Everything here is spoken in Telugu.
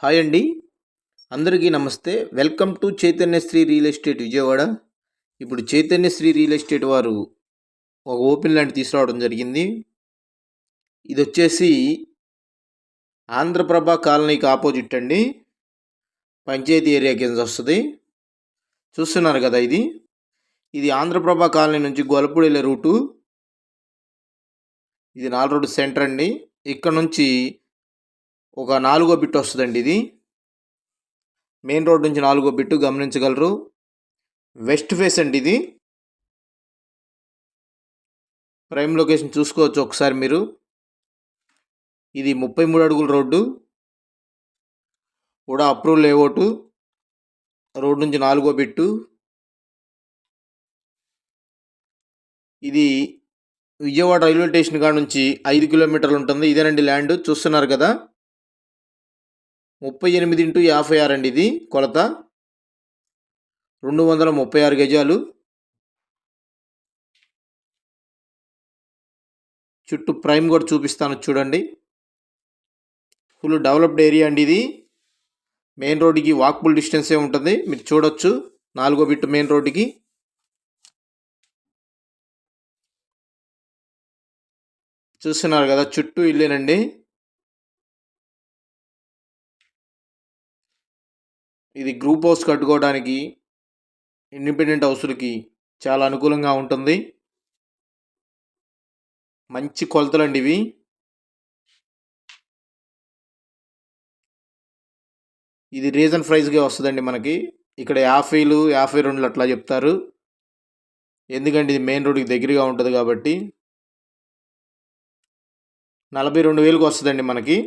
హాయ్ అండి. అందరికీ నమస్తే. Welcome to Chaitanyasri real estate Vijayawada. ఇప్పుడు చైతన్యశ్రీ రియల్ ఎస్టేట్ వారు ఒక ఓపెన్ ల్యాండ్ తీసుకురావడం జరిగింది. ఇది వచ్చేసి ఆంధ్రప్రభ కాలనీకి ఆపోజిట్ అండి. పంచాయతీ ఏరియా కింద వస్తుంది. చూస్తున్నారు కదా, ఇది ఆంధ్రప్రభ కాలనీ నుంచి గొల్లపూడి వెళ్ళే రూటు. ఇది 4 రోడ్డు సెంటర్ అండి. ఇక్కడ నుంచి ఒక 4వ బిట్ వస్తుందండి. ఇది మెయిన్ రోడ్ నుంచి 4వ బిట్టు గమనించగలరు. వెస్ట్ ఫేస్ అండి. ఇది ప్రైమ్ లొకేషన్ చూసుకోవచ్చు ఒకసారి మీరు. ఇది 33 అడుగుల రోడ్డు కూడా అప్రూవల్ లేఅవుట్. రోడ్ నుంచి 4వ బిట్టు. ఇది విజయవాడ రైల్వే స్టేషన్ కాడ నుంచి 5 కిలోమీటర్లు ఉంటుంది. ఇదేనండి ల్యాండ్ చూస్తున్నారు కదా. 38x56 అండి. ఇది కొలత 236 గజాలు. చుట్టూ ప్రైమ్ కూడా చూపిస్తాను చూడండి. ఫుల్ డెవలప్డ్ ఏరియా అండి. ఇది మెయిన్ రోడ్డుకి వాక్బుల్ డిస్టెన్సే ఉంటుంది. మీరు చూడొచ్చు 4వ బిట్ మెయిన్ రోడ్డుకి. చూస్తున్నారు కదా, చుట్టూ ఇల్లేనండి. ఇది గ్రూప్ హౌస్ కట్టుకోవడానికి, ఇండిపెండెంట్ హౌస్లకి చాలా అనుకూలంగా ఉంటుంది. మంచి కొలతలండి ఇవి. ఇది రీజన్ ప్రైస్గా వస్తుందండి మనకి. ఇక్కడ 50లు 52లు అట్లా చెప్తారు. ఎందుకంటే ఇది మెయిన్ రోడ్డుకి దగ్గరగా ఉంటుంది కాబట్టి 42,000కి వస్తుందండి మనకి.